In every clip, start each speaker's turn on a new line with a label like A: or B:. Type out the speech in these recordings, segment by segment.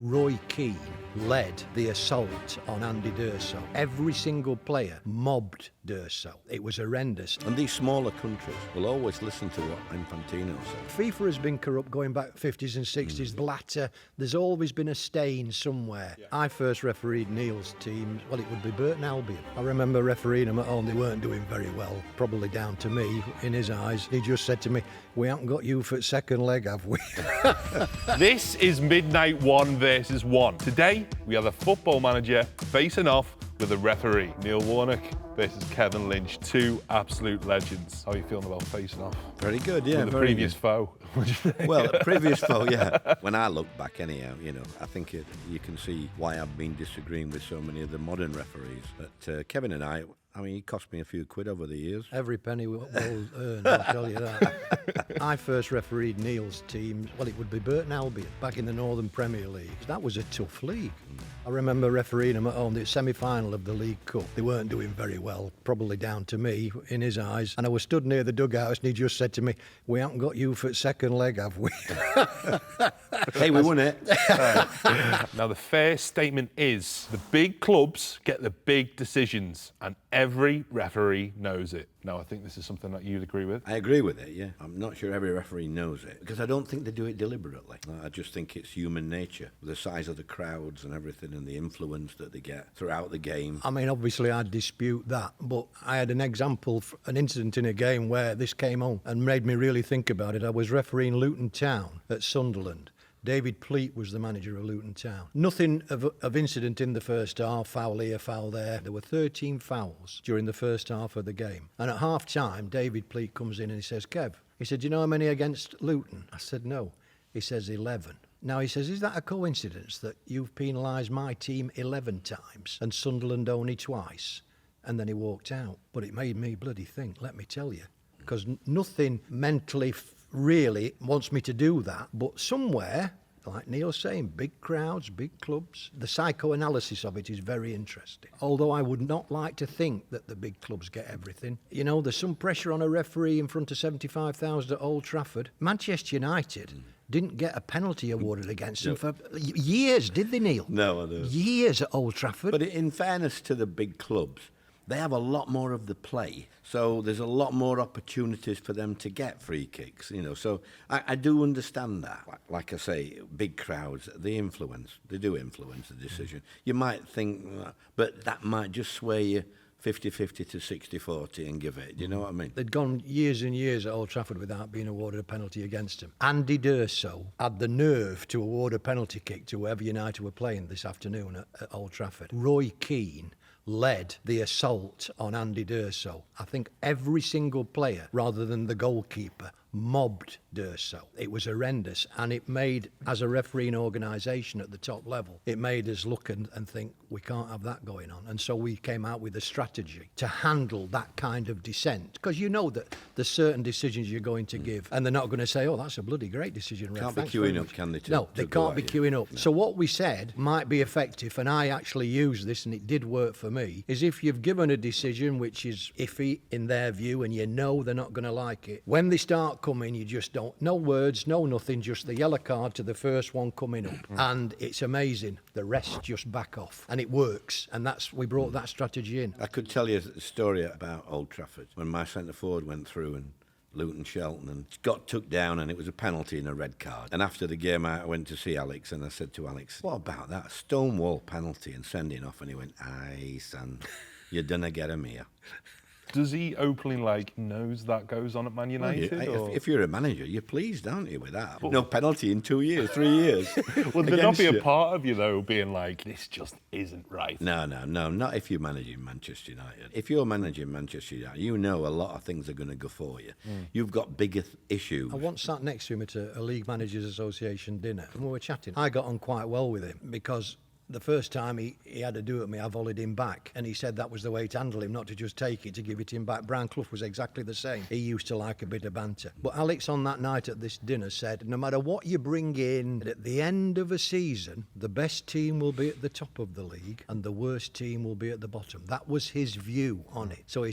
A: Roy Keane led the assault on Andy D'Urso. Every single player mobbed D'Urso. It was horrendous.
B: And these smaller countries will always listen to what Infantino says.
A: FIFA has been corrupt going back 50s and 60s. Blatter, there's always been a stain somewhere. Yeah. I first refereed Neil's team. Well, it would be Burton Albion. I remember refereeing them at home. They weren't doing very well, probably down to me in his eyes. He just said to me, "We haven't got you for second leg, have we?"
C: This is Midnight 1 versus 1. Today, we have a football manager facing off with a referee. Neil Warnock versus Kevin Lynch, two absolute legends. How are you feeling about facing off?
B: Very good, yeah.
C: With the previous foe.
B: Well, previous foe, yeah. When I look back anyhow, I think you can see why I've been disagreeing with so many of the modern referees. But Kevin and I mean, he cost me a few quid over the years.
A: Every penny will earn, I'll tell you that. I first refereed Neil's team. Well, it would be Burton Albion back in the Northern Premier League. That was a tough league. I remember refereeing them at home, the semi-final of the League Cup. They weren't doing very well, probably down to me in his eyes. And I was stood near the dugouts and he just said to me, "We haven't got you for second leg, have we?"
B: Hey, we won it.
C: Now, the fair statement is the big clubs get the big decisions and every referee knows it. Now, I think this is something that you'd agree with.
B: I agree with it, yeah. I'm not sure every referee knows it because I don't think they do it deliberately. I just think it's human nature, the size of the crowds and everything and the influence that they get throughout the game.
A: I mean, obviously, I dispute that, but I had an example, an incident in a game where this came on and made me really think about it. I was refereeing Luton Town at Sunderland. David Pleat was the manager of Luton Town. Nothing of incident in the first half, foul here, foul there. There were 13 fouls during the first half of the game. And at half-time, David Pleat comes in and he says, "Kev," he said, "do you know how many against Luton?" I said, "No." He says, 11. Now, he says, "Is that a coincidence that you've penalised my team 11 times and Sunderland only twice?" And then he walked out. But it made me bloody think, let me tell you, because nothing mentally really wants me to do that, but somewhere, like Neil's saying, big crowds, big clubs, the psychoanalysis of it is very interesting. Although I would not like to think that the big clubs get everything. There's some pressure on a referee in front of 75,000 at Old Trafford. Manchester United didn't get a penalty awarded against them for years, did they, Neil?
B: No, I don't.
A: Years at Old Trafford.
B: But in fairness to the big clubs, they have a lot more of the play, so there's a lot more opportunities for them to get free kicks, So I do understand that. Like I say, big crowds, they do influence the decision. You might think, but that might just sway you 50-50 to 60-40 and give it. Do you know what I mean?
A: They'd gone years and years at Old Trafford without being awarded a penalty against him. Andy D'Urso had the nerve to award a penalty kick to whoever United were playing this afternoon at Old Trafford. Roy Keane led the assault on Andy D'Urso. I think every single player, rather than the goalkeeper, mobbed D'Urso. It was horrendous, and it made, as a refereeing organisation at the top level, it made us look and think, we can't have that going on. And so we came out with a strategy to handle that kind of dissent, because you know that there's certain decisions you're going to give, and they're not going to say, "Oh, that's a bloody great decision, ref.
B: Can't be queuing up, can they?
A: No, they can't be queuing up. So what we said might be effective, and I actually used this, and it did work for me, is if you've given a decision which is iffy in their view, and you know they're not going to like it, when they start coming, you just don't, no words, no nothing, just the yellow card to the first one coming up. And it's amazing. The rest just back off. And it works. And we brought that strategy in.
B: I could tell you a story about Old Trafford when my centre forward went through and Luton Shelton and got took down and it was a penalty and a red card. And after the game I went to see Alex and I said to Alex, "What about that Stonewall penalty and sending off?" And he went, "Aye, son, you're gonna get him here."
C: Does he openly knows that goes on at Man United?
B: If you're a manager, you're pleased, aren't you, with that? No penalty in 2 years, 3 years.
C: Would there not be a part of you, though, being like, this just isn't right?
B: No, not if you're managing Manchester United. If you're managing Manchester United, you know a lot of things are going to go for you. You've got bigger issues.
A: I once sat next to him at a League Managers Association dinner, and we were chatting. I got on quite well with him because the first time he had to do it with me, I volleyed him back. And he said that was the way to handle him, not to just take it, to give it him back. Brian Clough was exactly the same. He used to like a bit of banter. But Alex on that night at this dinner said, no matter what you bring in, at the end of a season, the best team will be at the top of the league and the worst team will be at the bottom. That was his view on it. So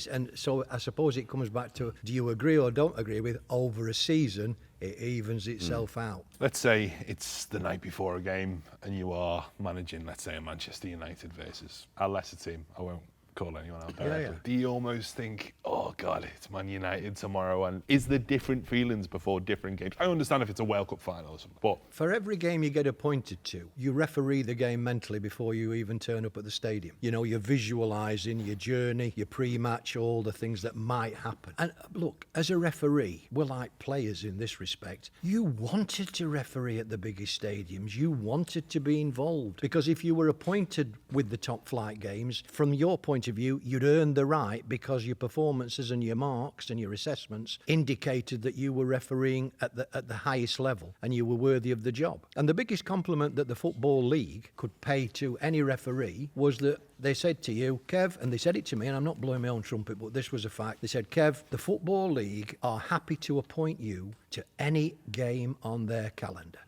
A: I suppose it comes back to, do you agree or don't agree with, over a season, it evens itself out.
C: Let's say it's the night before a game and you are managing, let's say, a Manchester United versus a lesser team. I won't call anyone out directly.
A: Yeah.
C: Do you almost think, oh God, it's Man United tomorrow? And is there different feelings before different games? I understand if it's a World Cup final or something, but
A: For every game you get appointed to, you referee the game mentally before you even turn up at the stadium. You know, you're visualising your journey, your pre-match, all the things that might happen. And look, as a referee, we're like players in this respect. You wanted to referee at the biggest stadiums. You wanted to be involved. Because if you were appointed with the top flight games, from your point of view, you'd earned the right because your performances and your marks and your assessments indicated that you were refereeing at the highest level and you were worthy of the job. And the biggest compliment that the Football League could pay to any referee was that they said to you, Kev, and they said it to me, and I'm not blowing my own trumpet, but this was a fact. They said, Kev, the Football League are happy to appoint you to any game on their calendar.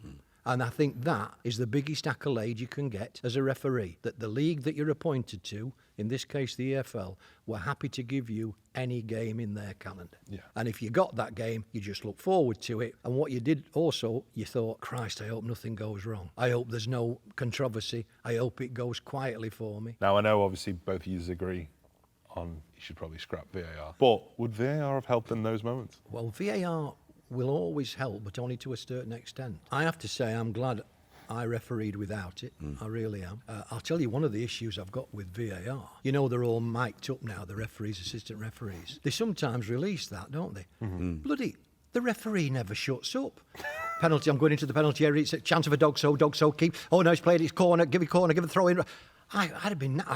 A: And I think that is the biggest accolade you can get as a referee, that the league that you're appointed to, in this case the EFL, were happy to give you any game in their calendar.
C: Yeah.
A: And if you got that game, you just look forward to it. And what you did also, you thought, Christ, I hope nothing goes wrong. I hope there's no controversy. I hope it goes quietly for me.
C: now I know obviously both of you agree on you should probably scrap VAR. But would VAR have helped in those moments?
A: Well, VAR will always help, but only to a certain extent. I have to say I'm glad I refereed without it. I really am. I'll tell you one of the issues I've got with VAR. You know, they're all mic'd up now, the referees, assistant referees. They sometimes release that, don't they? Bloody, the referee never shuts up. Penalty, I'm going into the penalty area. It's a chance of a dog so, keep. Oh, no, he's played, it's corner, give a throw in. I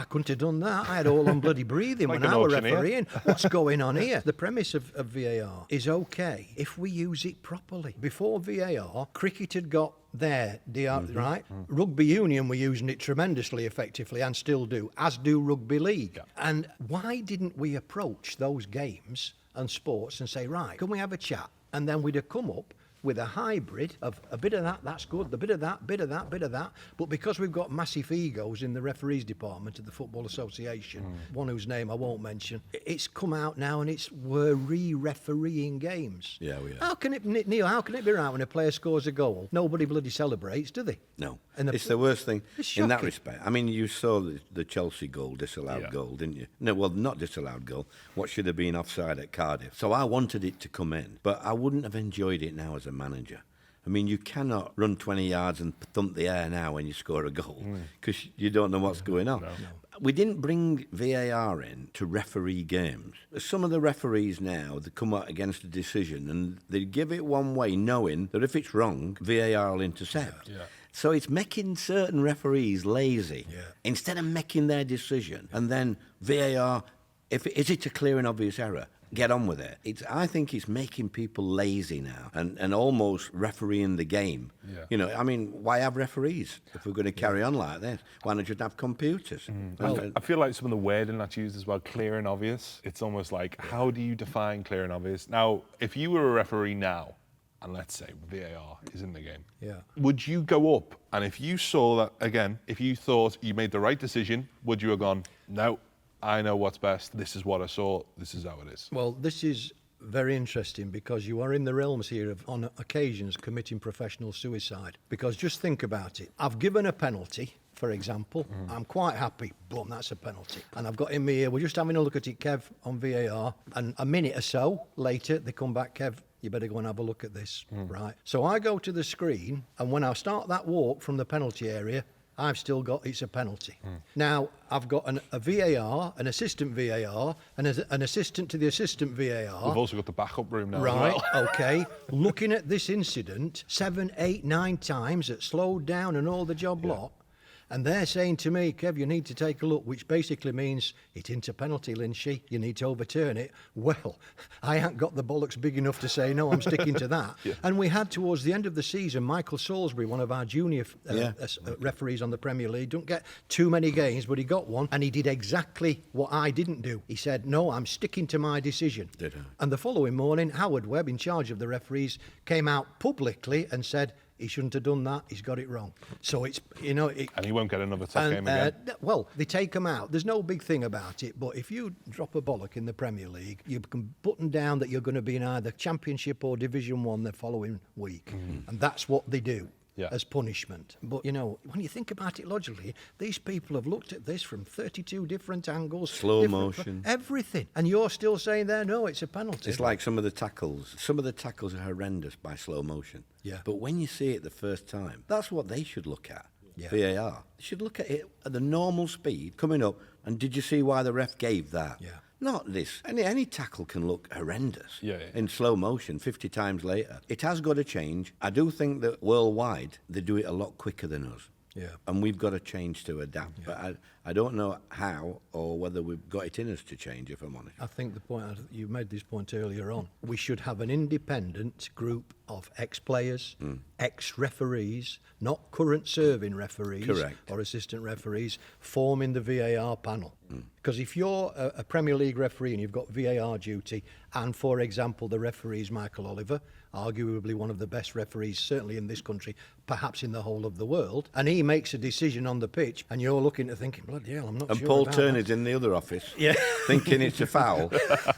A: couldn't have done that. I had all on bloody breathing
C: Like
A: when
C: an
A: I were
C: auctioneer.
A: refereeing. What's going on here? The premise of VAR is okay if we use it properly. Before VAR, cricket had got their DR, right? Rugby union were using it tremendously effectively and still do, as do rugby league.
C: Yeah.
A: And why didn't we approach those games and sports and say, right, can we have a chat? And then we'd have come up with a hybrid of a bit of that, that's good, a bit of that, bit of that, bit of that. But because we've got massive egos in the referees department of the Football Association, one whose name I won't mention, it's come out now and we're re-refereeing games.
B: Yeah, we are.
A: How can it, Neil, how can it be right when a player scores a goal? Nobody bloody celebrates, do they?
B: No.
A: And
B: It's the worst thing
A: It's
B: in that
A: shocking.
B: respect. I mean, you saw the Chelsea goal, disallowed
C: Yeah.
B: goal, didn't you? No, well, not disallowed goal. What should have been offside at Cardiff. So I wanted it to come in, but I wouldn't have enjoyed it now as a manager. I mean, you cannot run 20 yards and thump the air now when you score a goal because you don't know what's going on. We didn't bring VAR in to referee games. Some of the referees now, they come out against a decision and they give it one way knowing that if it's wrong, VAR will intercept.
C: Yeah.
B: So it's making certain referees lazy.
A: Yeah.
B: Instead of making their decision and then VAR, is it a clear and obvious error? Get on with it. I think it's making people lazy now and almost refereeing the game.
C: Yeah.
B: You know, I mean, why have referees if we're going to carry on like this? Why not just have computers?
C: I feel like some of the wording that's used as well, clear and obvious. It's almost like, how do you define clear and obvious? Now, if you were a referee now, and let's say VAR is in the game, would you go up and if you saw that, again, if you thought you made the right decision, would you have gone, no, I know what's best, this is what I saw, this is how it is?
A: Well, this is very interesting because you are in the realms here of, on occasions, committing professional suicide. Because just think about it. I've given a penalty, for example. I'm quite happy. Boom, that's a penalty. And I've got him here. We're just having a look at it, Kev, on VAR. And a minute or so later, they come back, Kev, you better go and have a look at this, right? So I go to the screen, and when I start that walk from the penalty area, I've still got it's a penalty. Now, I've got a VAR, an assistant VAR, and an assistant to the assistant VAR.
C: We've also got the backup room now
A: Right,
C: as well.
A: okay. Looking at this incident 7, 8, 9 times, it slowed down and all the job lot. And they're saying to me, Kev, you need to take a look, which basically means it's into penalty, Lynchy. You need to overturn it. Well, I ain't got the bollocks big enough to say, no, I'm sticking to that. And we had, towards the end of the season, Michael Salisbury, one of our junior referees on the Premier League, don't get too many games, but he got one, and he did exactly what I didn't do. He said, no, I'm sticking to my decision.
B: Did I?
A: And the following morning, Howard Webb, in charge of the referees, came out publicly and said, He shouldn't have done that. He's got it wrong. So it's, you know...
C: And he won't get another tough game again.
A: Well, they take him out. There's no big thing about it, but if you drop a bollock in the Premier League, you can button down that you're going to be in either Championship or Division 1 the following week. And that's what they do.
C: Yeah.
A: As punishment. But, you know, when you think about it logically, these people have looked at this from 32 different angles.
B: Slow motion.
A: Everything. And you're still saying there, no, it's a penalty.
B: It's like some of the tackles. Some of the tackles are horrendous by slow motion.
A: Yeah.
B: But when you see it the first time, that's what they should look at.
A: Yeah.
B: VAR. They should look at it at the normal speed coming up. And did you see why the ref gave that?
A: Yeah.
B: Not this. Any tackle can look horrendous in slow motion 50 times later. It has got to change. I do think that worldwide they do it a lot quicker than us.
A: Yeah.
B: And we've got to change to adapt. Yeah. But I don't know how or whether we've got it in us to change, if I'm honest.
A: I think the point, you made this point earlier on, we should have an independent group of ex-players, ex-referees, not current serving referees or assistant referees, forming the VAR panel. Because if you're a Premier League referee and you've got VAR duty, and for example the referee is Michael Oliver, arguably one of the best referees certainly in this country, perhaps in the whole of the world, and he makes a decision on the pitch and you're looking at thinking, bloody hell, I'm not sure.
B: And Paul
A: about
B: Turner's
A: that.
B: in the other office thinking it's a foul.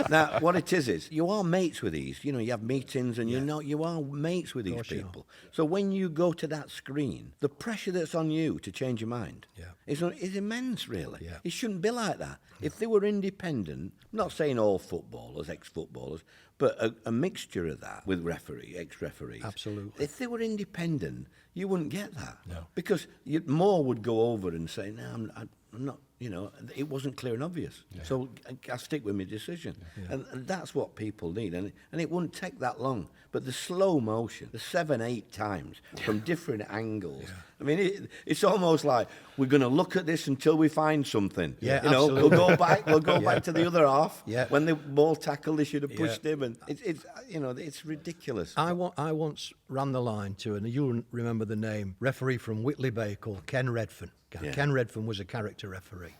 B: Now, what it is you are mates with these. You know, you have meetings and you are mates with these people. So when you go to that screen, the pressure that's on you to change your mind is immense, really.
A: Yeah.
B: It shouldn't be like that. If they were independent, I'm not saying all footballers, ex-footballers, but a mixture of that with ex-referees.
A: Absolutely.
B: If they were independent, you wouldn't get that.
A: No.
B: Because more would go over and say, no, I'm not, you know, it wasn't clear and obvious. So I stick with my decision. And that's what people need. And it wouldn't take that long. But the slow motion, the 7-8 times from different angles. I mean, it's almost like we're going to look at this until we find something.
A: Yeah,
B: you know,
A: absolutely.
B: we'll go back to the other half.
A: Yeah.
B: When the ball tackled, they should have pushed him. And it's you know, it's ridiculous.
A: I once ran the line to, and you'll remember the name, referee from Whitley Bay called Ken Redfern. Ken Redfern was a character referee.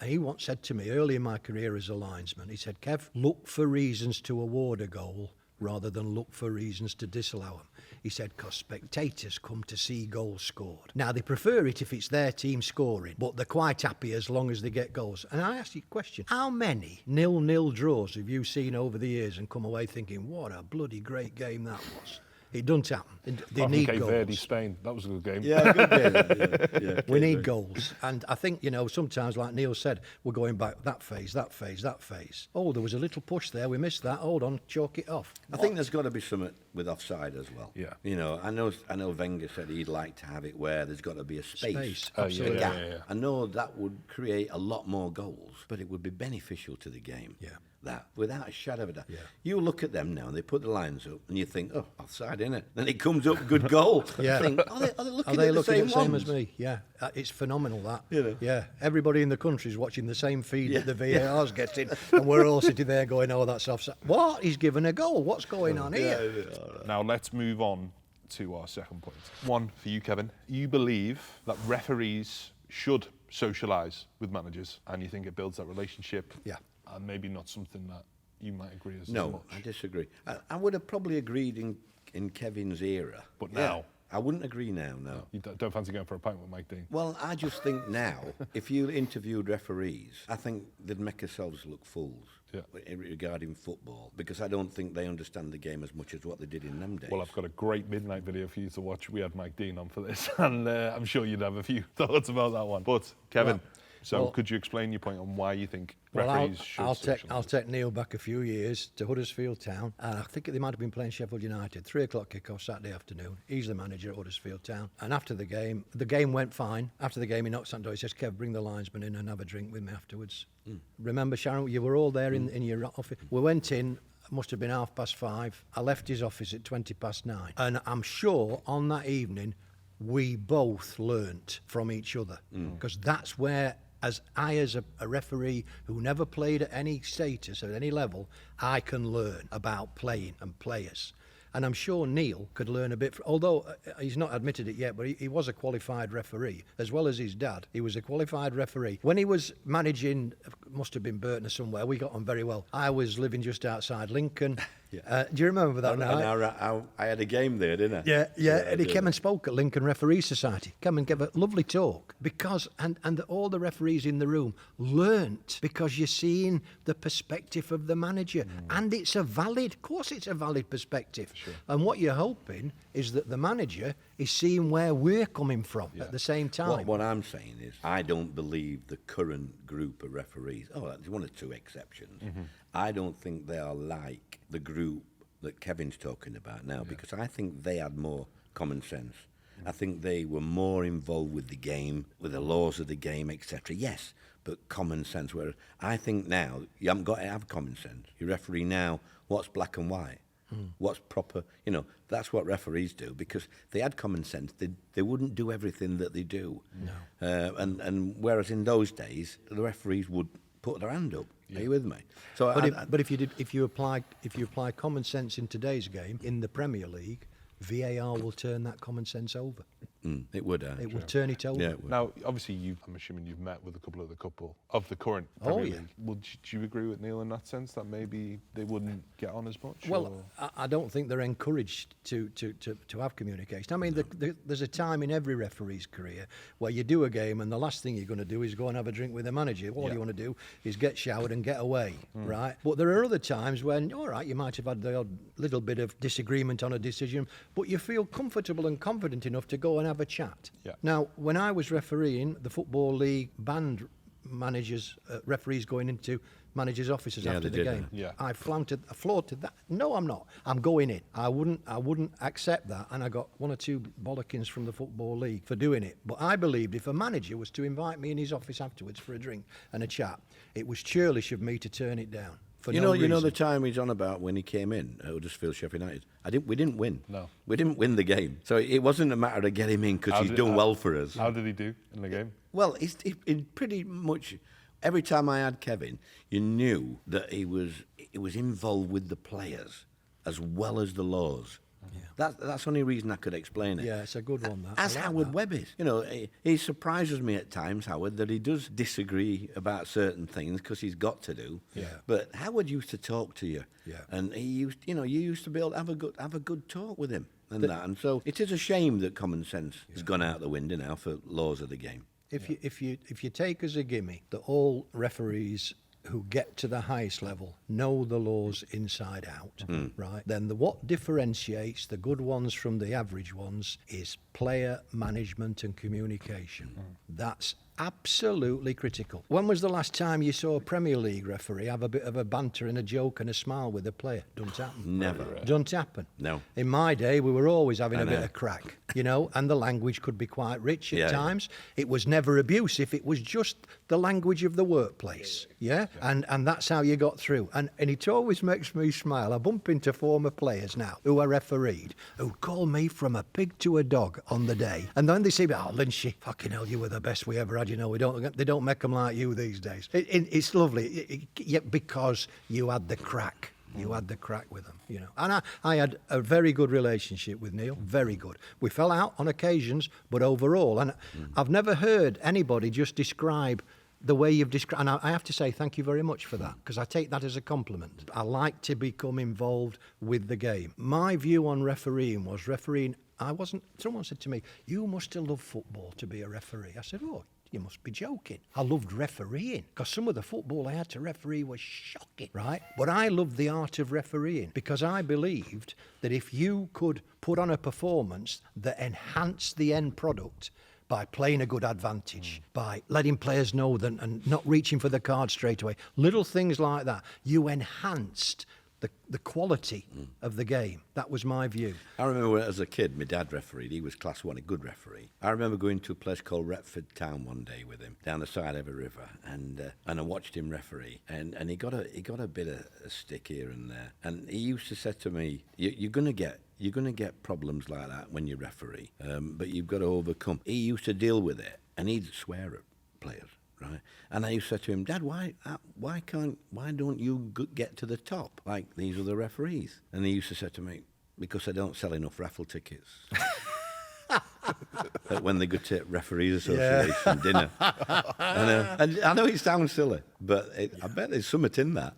A: He once said to me early in my career as a linesman, he said, Kev, look for reasons to award a goal rather than look for reasons to disallow them. He said, because spectators come to see goals scored. Now, they prefer it if it's their team scoring, but they're quite happy as long as they get goals. And I asked you a question, how many 0-0 draws have you seen over the years and come away thinking, what a bloody great game that was? It doesn't happen. They need
C: Cape
A: goals.
C: Verde, Spain. That was a good game.
B: Yeah, good game.
A: We need goals. And I think, you know, sometimes, like Neil said, we're going back that phase. Oh, there was a little push there. We missed that. Hold on, chalk it off.
B: I think there's got to be something with offside as well.
C: Yeah.
B: You know, I know Wenger said he'd like to have it where there's got to be a space.
A: Absolutely.
B: A gap. I know that would create a lot more goals, but it would be beneficial to the game.
A: Yeah.
B: That, without a shadow of a doubt.
A: Yeah.
B: You look at them now and they put the lines up and you think, oh, offside, innit? Then it comes up, good goal.
A: Yeah.
B: You think, are they looking at the same
A: same
B: ones?
A: as me? Yeah. It's phenomenal, that.
B: You know.
A: Yeah. Everybody in the country is watching the same feed that the VAR's getting, and we're all sitting there going, oh, that's offside. What? He's given a goal. What's going on here?
C: Now let's move on to our second point. One for you, Kevin. You believe that referees should socialise with managers, and you think it builds that relationship.
A: Yeah.
C: And maybe not something that you might agree as
B: No,
C: much.
B: I disagree. I would have probably agreed in Kevin's era.
C: But now?
B: I wouldn't agree now, no.
C: You don't fancy going for a pint with Mike Dean?
B: Well, I just think now, if you interviewed referees, I think they'd make themselves look fools regarding football, because I don't think they understand the game as much as what they did in them days.
C: Well, I've got a great Midnite video for you to watch. We had Mike Dean on for this, and I'm sure you'd have a few thoughts about that one. But, Kevin, could you explain your point on why you think referees should socialise?
A: I'll take Neil back a few years to Huddersfield Town, and I think they might have been playing Sheffield United. 3 o'clock kickoff Saturday afternoon. He's the manager at Huddersfield Town, and after the game went fine. After the game, he knocks on the door. He says, "Kev, bring the linesman in and have a drink with me afterwards." Remember, Sharon, you were all there in your office. We went in. Must have been 5:30. I left his office at 9:20, and I'm sure on that evening we both learnt from each other, because that's where. As a referee who never played at any status, at any level, I can learn about playing and players. And I'm sure Neil could learn a bit, although he's not admitted it yet, but he was a qualified referee, as well as his dad. He was a qualified referee. When he was managing, must have been Burton or somewhere, we got on very well. I was living just outside Lincoln. Do you remember that
B: And
A: night?
B: I had a game there, didn't I?
A: Yeah, and he
B: I
A: came
B: did.
A: and spoke at Lincoln Referee Society. Came and gave a lovely talk because, and all the referees in the room learnt because you're seeing the perspective of the manager, and it's of course, it's a valid perspective. And what you're hoping is that the manager is seeing where we're coming from at the same time.
B: What I'm saying is, I don't believe the current group of referees. Oh, there's one or two exceptions. I don't think they are like the group that Kevin's talking about now, because I think they had more common sense. I think they were more involved with the game, with the laws of the game, etc. Yes, but common sense. Where I think now you haven't got to have common sense. You referee now what's black and white, what's proper. You know, that's what referees do, because if they had common sense, they wouldn't do everything that they do. No. And whereas in those days, the referees would put their hand up. Are you with me? So,
A: But if you apply common sense in today's game in the Premier League, VAR will turn that common sense over.
B: it would.
A: It will turn it over.
B: Yeah, it would.
C: Now, obviously, I'm assuming you've met with a couple of the current
A: Oh,
C: Premier
A: yeah.
C: League. Well, do you agree with Neil in that sense that maybe they wouldn't get on as much?
A: Well,
C: or?
A: I don't think they're encouraged to have communication. I mean, there's a time in every referee's career where you do a game and the last thing you're going to do is go and have a drink with the manager. All you want to do is get showered and get away, right? But there are other times when, all right, you might have had the odd little bit of disagreement on a decision, but you feel comfortable and confident enough to go and have a chat.
C: Yeah.
A: Now, when I was refereeing, the Football League banned referees going into managers' offices after
B: they
A: the
B: did,
A: game.
C: yeah.
A: I flaunted that. No, I'm not. I'm going in. I wouldn't accept that, and I got one or two bollockings from the Football League for doing it. But I believed if a manager was to invite me in his office afterwards for a drink and a chat, it was churlish of me to turn it down.
B: You know the time he's on about when he came in at Huddersfield, Sheffield United. We didn't win.
C: No.
B: We didn't win the game. So it wasn't a matter of getting him in because he's done well for us.
C: How did he do in the game?
B: Well, he pretty much every time I had Kevin, you knew that he was involved with the players as well as the laws. Yeah. That's the only reason I could explain it.
A: Yeah, it's a good one, that.
B: As
A: I like
B: Howard
A: that.
B: Webb is. You know, he surprises me at times, Howard, that he does disagree about certain things because he's got to do.
A: Yeah.
B: But Howard used to talk to you.
A: Yeah.
B: And you used to be able to have a good talk with him and that. And so it is a shame that common sense has gone out the window now for laws of the game.
A: If you take as a gimme that all referees who get to the highest level know the laws inside out, right? Then what differentiates the good ones from the average ones is player management and communication. That's absolutely critical. When was the last time you saw a Premier League referee have a bit of a banter and a joke and a smile with a player? Doesn't happen.
B: Never.
A: Doesn't happen.
B: No.
A: In my day, we were always having a bit
B: know.
A: of crack, and the language could be quite rich at
B: Yeah.
A: times. It was never abusive. It was just the language of the workplace, and that's how you got through. And it always makes me smile. I bump into former players now who are refereed who call me from a pig to a dog on the day, and then they say, "Oh, Lynchy, fucking hell, you were the best we ever had." They don't make them like you these days. It's lovely, because you had the crack. You had the crack with them, And I had a very good relationship with Neil, very good. We fell out on occasions, but overall, and I've never heard anybody just describe the way you've described, and I have to say thank you very much for that, because I take that as a compliment. I like to become involved with the game. My view on refereeing was someone said to me, "You must have loved football to be a referee." I said, "Oh, you must be joking." I loved refereeing because some of the football I had to referee was shocking, right? But I loved the art of refereeing because I believed that if you could put on a performance that enhanced the end product by playing a good advantage, by letting players know that and not reaching for the card straight away, little things like that, you enhanced the quality of the game. That was my view.
B: I remember as a kid, my dad refereed. He was Class 1, a good referee. I remember going to a place called Retford Town one day with him, down the side of a river, and I watched him referee. And he got a bit of a stick here and there. And he used to say to me, "You're going to get problems like that when you referee, but you've got to overcome." He used to deal with it, and he'd swear at players. Right. And I used to say to him, "Dad, why don't you get to the top like these other referees?" And he used to say to me, "Because I don't sell enough raffle tickets." when they go to Referees Association dinner. And I know it sounds silly, but I bet there's something in that.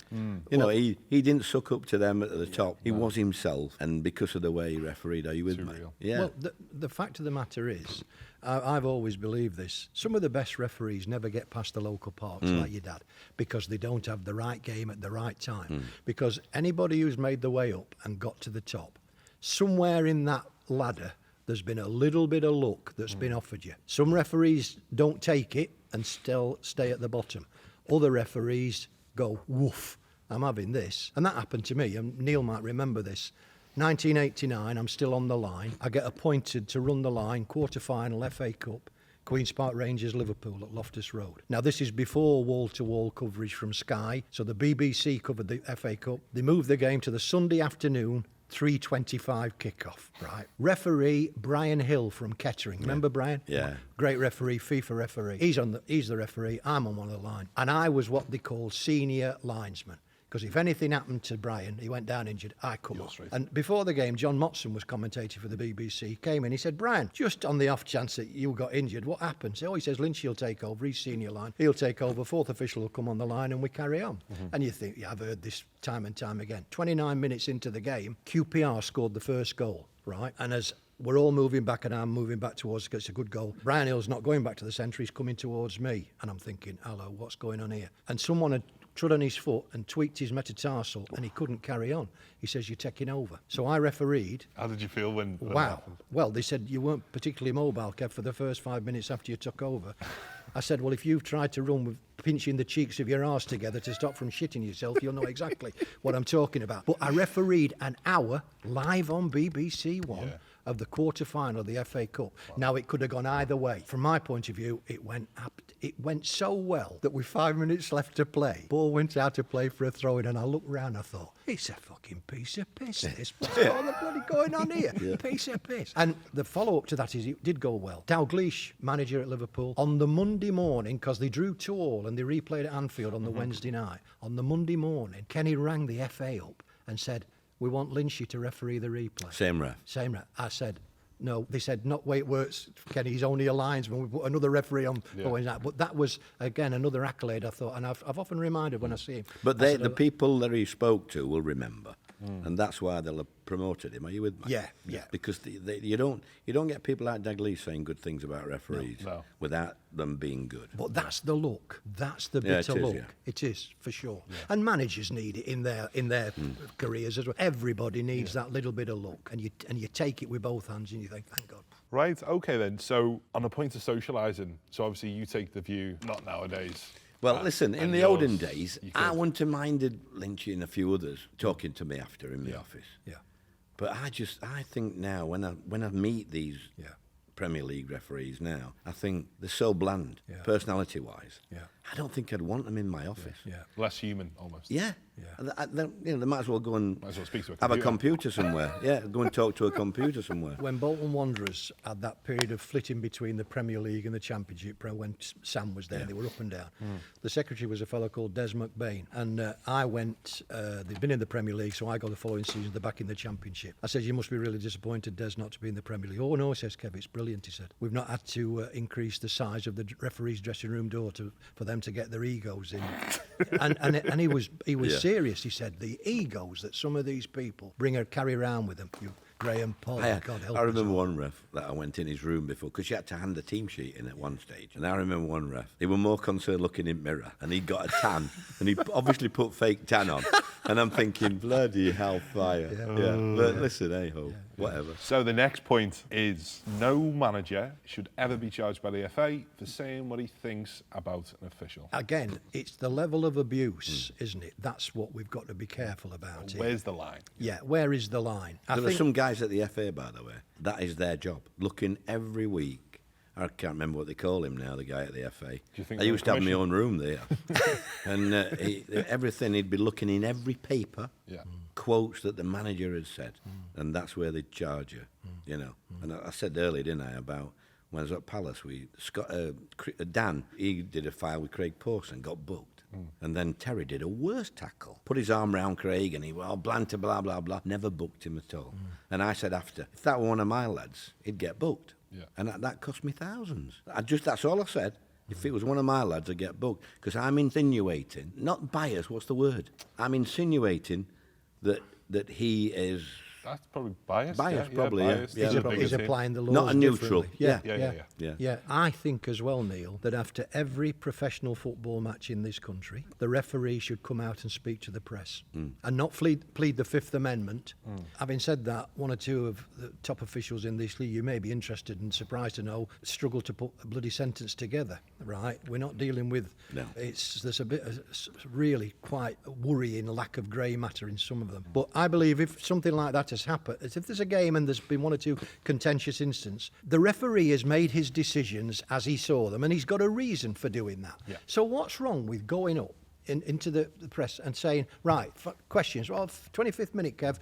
B: You know, he didn't suck up to them at the top. He was himself, and because of the way he refereed, are you with me? Yeah.
A: Well, the fact of the matter is, I've always believed this. Some of the best referees never get past the local parks like your dad because they don't have the right game at the right time. Because anybody who's made the way up and got to the top, somewhere in that ladder, there's been a little bit of luck that's been offered you. Some referees don't take it and still stay at the bottom. Other referees go, woof, I'm having this. And that happened to me, and Neil might remember this. 1989, I'm still on the line. I get appointed to run the line, quarter-final FA Cup, Queen's Park Rangers, Liverpool at Loftus Road. Now, this is before wall-to-wall coverage from Sky, so the BBC covered the FA Cup. They moved the game to the Sunday afternoon, 3:25 kickoff, right? Referee Brian Hill from Kettering. Remember Brian?
B: Yeah.
A: Great referee, FIFA referee. He's the referee, I'm on one of the line. And I was what they call senior linesman. Because if anything happened to Brian, he went down injured, I come off. And before the game, John Motson was commentating for the BBC. He came in, he said, Brian, just on the off chance that you got injured, what happened? So he says, Lynch will take over, he's senior line. He'll take over, fourth official will come on the line and we carry on. And you think, yeah, I've heard this time and time again. 29 minutes into the game, QPR scored the first goal, right? And as we're all moving back and I'm moving back towards, because it's a good goal. Brian Hill's not going back to the centre, he's coming towards me. And I'm thinking, hello, what's going on here? And someone had trod on his foot and tweaked his metatarsal and he couldn't carry on. He says, you're taking over. So I refereed.
C: How did you feel when that
A: Wow.
C: happened?
A: Well, they said you weren't particularly mobile, Kev, for the first 5 minutes after you took over. I said, well, if you've tried to run with pinching the cheeks of your arse together to stop from shitting yourself, you'll know exactly what I'm talking about. But I refereed an hour live on BBC One of the quarter-final of the FA Cup. Wow. Now, it could have gone either way. From my point of view, it went so well that with 5 minutes left to play, ball went out to play for a throw-in, and I looked round, I thought, it's a fucking piece of piss, this. What's all the bloody going on here? Piece of piss. And the follow-up to that is it did go well. Dalglish, manager at Liverpool, on the Monday morning, because they drew 2-2 and they replayed at Anfield on the Wednesday night, on the Monday morning, Kenny rang the FA up and said, we want Lynchy to referee the replay.
B: Same ref.
A: I said, no. They said, not way it works, Kenny, he's only a linesman. We put another referee on. But that was, again, another accolade, I thought. And I've often reminded when I see him.
B: But the people that he spoke to will remember. And that's why they'll have promoted him. Are you with me?
A: Yeah.
B: Because you don't get people like Dalglish saying good things about referees without them being good.
A: But that's the look. That's the bit of luck. Yeah. It is, for sure. Yeah. And managers need it in their careers as well. Everybody needs that little bit of luck. And you take it with both hands and you think, thank God.
C: Right, okay then. So on the point of socialising, so obviously you take the view, not nowadays.
B: Well, listen, in the olden days, I wouldn't have minded Lynchy and a few others talking to me after in the office. Yeah. But I think now, when I meet these Premier League referees now, I think they're so bland, personality-wise. Yeah. I don't think I'd want them in my office.
C: Yeah. Less human, almost.
B: Yeah. They might as well go and
C: speak to
B: have a computer somewhere. Go and talk to a computer somewhere.
A: When Bolton Wanderers had that period of flitting between the Premier League and the Championship, when Sam was there, they were up and down. The secretary was a fellow called Des McBain. And I went, they'd been in the Premier League, so I go the following season, they're back in the Championship. I said, you must be really disappointed, Des, not to be in the Premier League. Oh, no, says Kev, it's brilliant, he said. We've not had to increase the size of the referee's dressing room door for them to get their egos in. and he was serious. He said the egos that some of these people carry around with them. Graham Paul, God help us.
B: I remember one ref that I went in his room before, because you had to hand a team sheet in at one stage. And I remember one ref, he was more concerned looking in mirror, and he got a tan, and he obviously put fake tan on. And I'm thinking, bloody hellfire. But listen, hey-ho, whatever.
C: So the next point is no manager should ever be charged by the FA for saying what he thinks about an official.
A: Again, it's the level of abuse, isn't it? That's what we've got to be careful about.
C: Where's the line?
A: Yeah, where is the line?
B: There are some guys at the FA, by the way, that is their job. Looking every week. I can't remember what they call him now, the guy at the FA. I used to have my own room there. And everything, he'd be looking in every paper, quotes that the manager had said. And that's where they'd charge you, you know. And I said earlier, didn't I, about when I was at Palace, Dan, he did a file with Craig Pawson, got booked. And then Terry did a worse tackle. Put his arm round Craig and he went, blanter, blah, blah, blah. Never booked him at all. And I said after, if that were one of my lads, he'd get booked.
C: Yeah.
B: And that cost me thousands. That's all I said. If it was one of my lads, I'd get bugged. Because I'm insinuating, not bias, what's the word? I'm insinuating that he is...
C: That's probably biased.
B: Biased,
C: yeah,
B: probably, yeah.
C: biased.
B: Yeah.
C: He's a bigger
A: He's
C: team.
A: applying the laws
B: Not a neutral.
A: differently.
B: Yeah.
A: I think as well, Neil, that after every professional football match in this country, the referee should come out and speak to the press and not plead the Fifth Amendment. Having said that, one or two of the top officials in this league, you may be interested and surprised to know, struggle to put a bloody sentence together, right? We're not dealing with...
B: No.
A: There's a bit of really quite worrying lack of grey matter in some of them. But I believe if something like that has happened, if there's a game and there's been one or two contentious incidents, the referee has made his decisions as he saw them, and he's got a reason for doing that.
C: Yeah.
A: So what's wrong with going up into the press and saying, right, questions, well, 25th minute, Kev,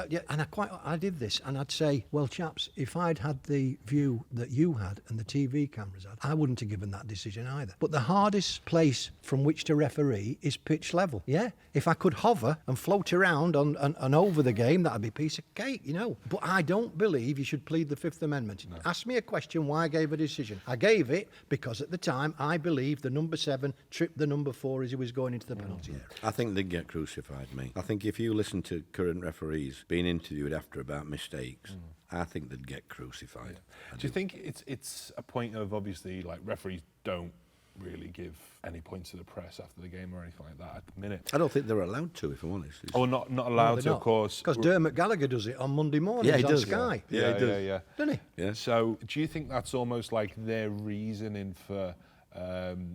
A: yeah. And I did this, and I'd say, well, chaps, if I'd had the view that you had and the TV cameras had, I wouldn't have given that decision either. But the hardest place from which to referee is pitch level, yeah? If I could hover and float around and over the game, that'd be a piece of cake, you know. But I don't believe you should plead the Fifth Amendment. No. Ask me a question why I gave a decision. I gave it because at the time I believed the number 7 tripped the number 4 as he was going into the penalty area.
B: I think they'd get crucified, mate. I think if you listen to current referees being interviewed after about mistakes, I think they'd get crucified.
C: Yeah. Do you think it's a point of, obviously, like, referees don't really give any points to the press after the game or anything like that at the minute?
B: I don't think they're allowed to, if I'm honest.
C: Oh, not allowed to, of course.
A: Because Dermot Gallagher does it on Monday mornings
B: he
A: on
B: does,
A: Sky.
B: Yeah, he does.
C: Yeah.
A: Doesn't he?
B: Yeah.
C: So do you think that's almost like their reasoning for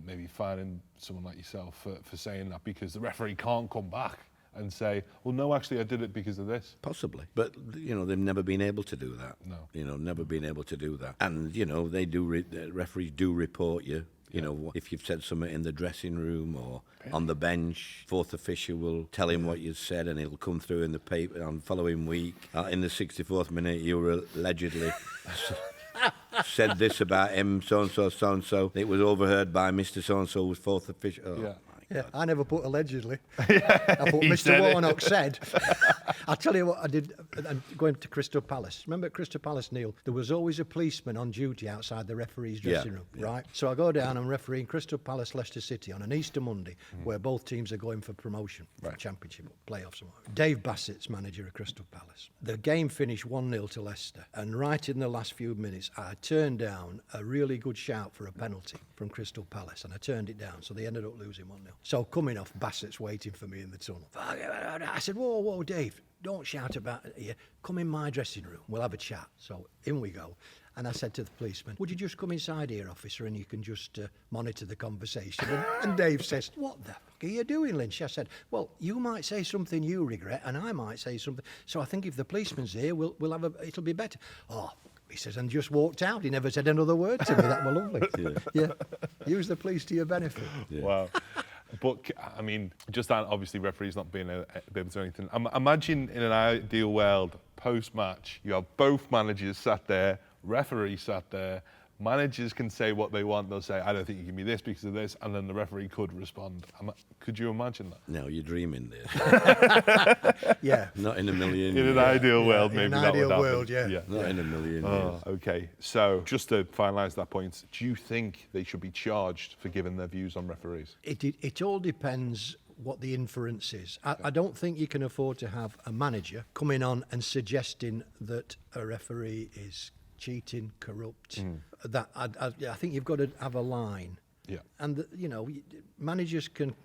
C: maybe firing someone like yourself for saying that, because the referee can't come back and say, well, no, actually, I did it because of this?
B: Possibly. But, you know, they've never been able to do that.
C: No.
B: You know, never been able to do that. And, you know, they do, the referees do report you. You know, if you've said something in the dressing room or on the bench, fourth official will tell him what you said, and it'll come through in the paper on the following week. In the 64th minute, you were allegedly said this about him, so-and-so, so-and-so. It was overheard by Mr. So-and-so, was fourth official. Oh,
C: Yeah.
A: Yeah, I never put allegedly. I put Mr. Warnock said. I'll tell you what I did. I'm going to Crystal Palace. Remember at Crystal Palace, Neil, there was always a policeman on duty outside the referee's dressing room, right? So I go down and refereeing Crystal Palace, Leicester City on an Easter Monday, where both teams are going for promotion, for Championship playoffs. Dave Bassett's manager of Crystal Palace. The game finished 1-0 to Leicester, and right in the last few minutes, I turned down a really good shout for a penalty from Crystal Palace, and I turned it down, so they ended up losing 1-0. So coming off, Bassett's waiting for me in the tunnel. I said, whoa, Dave, don't shout about it here. Come in my dressing room, we'll have a chat. So in we go. And I said to the policeman, would you just come inside here, officer, and you can just monitor the conversation? And Dave says, what the fuck are you doing, Lynch? I said, well, you might say something you regret, and I might say something. So I think if the policeman's here, we'll have it'll be better. Oh, he says, and just walked out. He never said another word to me. That was lovely. Yeah. Use the police to your benefit.
C: Yeah. Wow. But, I mean, just that, obviously, referees not being able to do anything. Imagine in an ideal world, post-match, you have both managers sat there, referee sat there, managers can say what they want. They'll say, I don't think you give me this because of this, and then the referee could respond. Could you imagine that?
B: No, you're dreaming this.
A: Yeah.
B: Not in a million.
C: In an ideal world, maybe
A: in an
C: that
A: ideal
C: would happen.
A: world, yeah.
B: Not in a million
C: Oh,
B: years.
C: okay. So, just to finalise that point, do you think they should be charged for giving their views on referees?
A: It all depends what the inference is. I don't think you can afford to have a manager coming on and suggesting that a referee is cheating, corrupt. That I think you've got to have a line.
C: Yeah.
A: And you know, managers can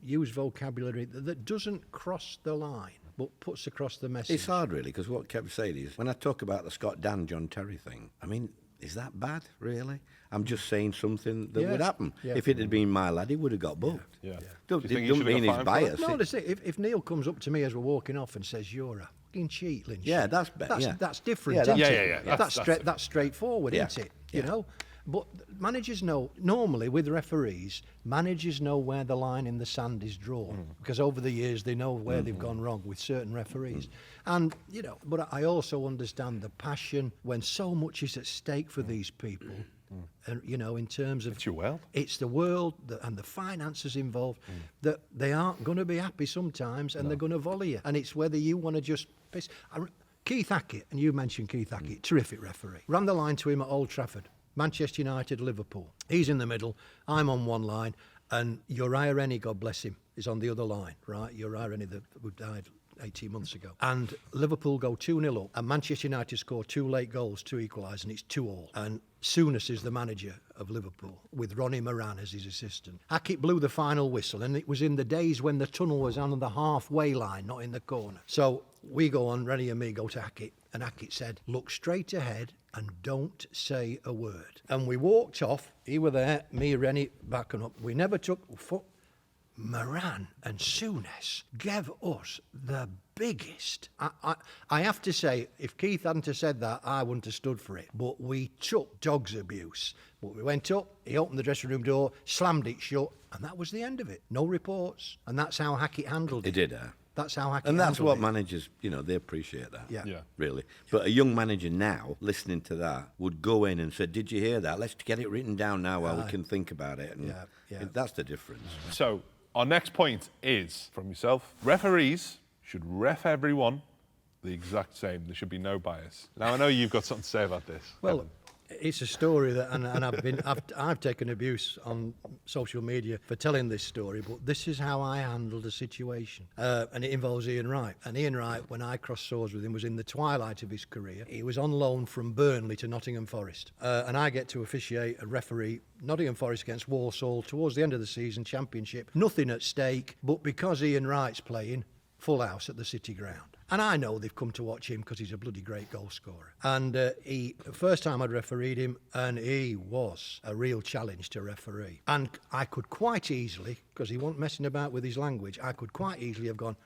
A: use vocabulary that doesn't cross the line, but puts across the message.
B: It's hard, really, because what Kev said is, when I talk about the Scott Dan John Terry thing, I mean, is that bad, really? I'm just saying something that would happen.
A: Yeah.
B: If it had been my lad, he would have got booked.
C: Yeah.
B: Don't,
C: Do you think
B: it
C: he
B: doesn't
C: should have
B: mean
C: got
B: he's
C: fined for it?
B: biased.
A: No, that's it. If Neil comes up to me as we're walking off and says, "You're a fucking cheat, Lynch,"
B: Yeah, that's better.
A: That's different.
B: Yeah,
A: isn't
B: that's-
A: it?
C: yeah.
A: That's straightforward,
B: Yeah.
A: isn't it? You know. But managers know, normally with referees, managers know where the line in the sand is drawn, because over the years they know where they've gone wrong with certain referees. And, you know, but I also understand the passion when so much is at stake for these people. And, you know, in terms of...
C: It's your world.
A: It's the world and the finances involved, that they aren't going to be happy sometimes, and they're going to volley you. And it's whether you want to just piss... Keith Hackett, and you mentioned Keith Hackett, terrific referee. Ran the line to him at Old Trafford, Manchester United, Liverpool. He's in the middle, I'm on one line, and Uriah Rennie, God bless him, is on the other line, right? Uriah Rennie, who died 18 months ago. And Liverpool go 2-0 up, and Manchester United score 2 late goals to equalise, and it's 2-2. And Souness is the manager of Liverpool, with Ronnie Moran as his assistant. Hackett blew the final whistle, and it was in the days when the tunnel was on the halfway line, not in the corner. So we go on, Rennie and me go to Hackett, and Hackett said, look straight ahead and don't say a word. And we walked off, he were there, me, Rennie, backing up. We never took foot. Moran and Souness gave us the biggest. I have to say, if Keith hadn't have said that, I wouldn't have stood for it. But we took dog's abuse. But we went up, he opened the dressing room door, slammed it shut, and that was the end of it. No reports. And that's how Hackett handled it.
B: He did,
A: That's how Hackett
B: and that's
A: handled
B: what
A: it.
B: managers, they appreciate that.
A: Yeah.
B: Really. But a young manager now, listening to that, would go in and say, did you hear that? Let's get it written down now while we can think about it. And that's the difference.
C: So, our next point is from yourself. Referees should ref everyone the exact same. There should be no bias. Now, I know you've got something to say about this.
A: Well,
C: Kevin.
A: it's a story that, and I've taken abuse on social media for telling this story, but this is how I handled a situation, and it involves Ian Wright. And Ian Wright, when I crossed swords with him, was in the twilight of his career. He was on loan from Burnley to Nottingham Forest, and I get to officiate a referee Nottingham Forest against Walsall towards the end of the season, Championship. Nothing at stake, but because Ian Wright's playing, full house at the City Ground. And I know they've come to watch him because he's a bloody great goal scorer. And the first time I'd refereed him, and he was a real challenge to referee. And I could quite easily, because he wasn't messing about with his language, I could quite easily have gone,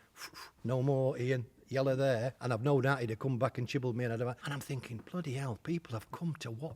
A: no more, Ian, yellow there. And I've no doubt he'd have come back and chibbled me. And I'm thinking, bloody hell, people have come to what?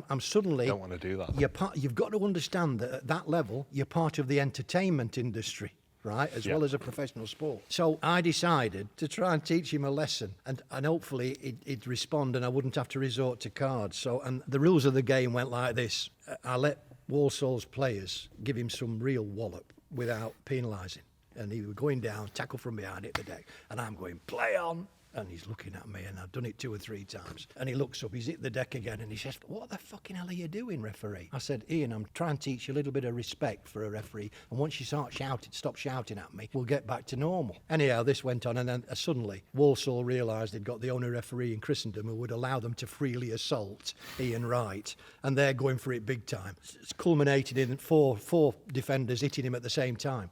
A: I'm suddenly...
C: Don't want to do that.
A: You've got to understand that at that level, you're part of the entertainment industry, right, as well as a professional sport. So I decided to try and teach him a lesson, and hopefully he'd respond and I wouldn't have to resort to cards. So, and the rules of the game went like this. I let Walsall's players give him some real wallop without penalising. And he was going down, tackle from behind it the deck, and I'm going, play on. And he's looking at me, and I've done it 2 or 3 times. And he looks up, he's hit the deck again, and he says, what the fucking hell are you doing, referee? I said, Ian, I'm trying to teach you a little bit of respect for a referee, and once you stop shouting at me, we'll get back to normal. Anyhow, this went on, and then suddenly, Walsall realised they'd got the only referee in Christendom who would allow them to freely assault Ian Wright, and they're going for it big time. It's culminated in four defenders hitting him at the same time.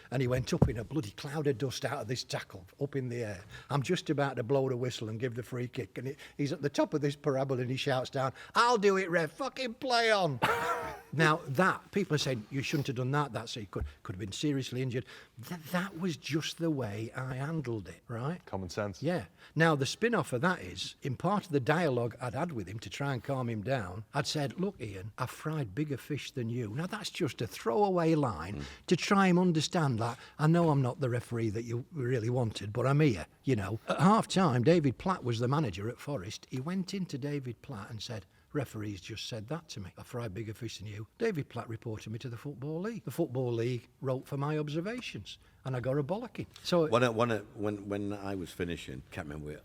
A: And he went up in a bloody cloud of dust out of this tackle, up in the air. I'm just about to blow the whistle and give the free kick. And he's at the top of this parabola and he shouts down, I'll do it, ref, fucking play on. Now, people are saying, you shouldn't have done that, so he could have been seriously injured. That was just the way I handled it, right?
C: Common sense.
A: Yeah. Now, the spin-off of that is, in part of the dialogue I'd had with him to try and calm him down, I'd said, look, Ian, I've fried bigger fish than you. Now, that's just a throwaway line to try and understand that. I know I'm not the referee that you really wanted, but I'm here, At half-time, David Platt was the manager at Forest. He went into David Platt and said, referees just said that to me. I fried bigger fish than you. David Platt reported me to the Football League. The Football League wrote for my observations, and I got a bollocking. So
B: When I was finishing, can't remember.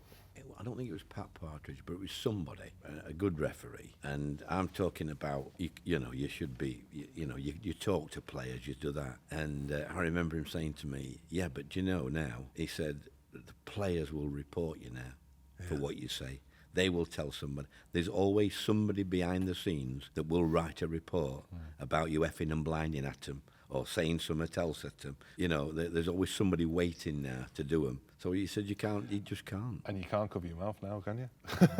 B: I don't think it was Pat Partridge, but it was somebody, a good referee. And I'm talking about, you should be, you talk to players, you do that. And I remember him saying to me, yeah, but now, he said, the players will report you now for what you say. They will tell somebody. There's always somebody behind the scenes that will write a report about you effing and blinding at them or saying something else at them. There's always somebody waiting now to do them. So he said you just can't.
C: And you can't cover your mouth now, can you?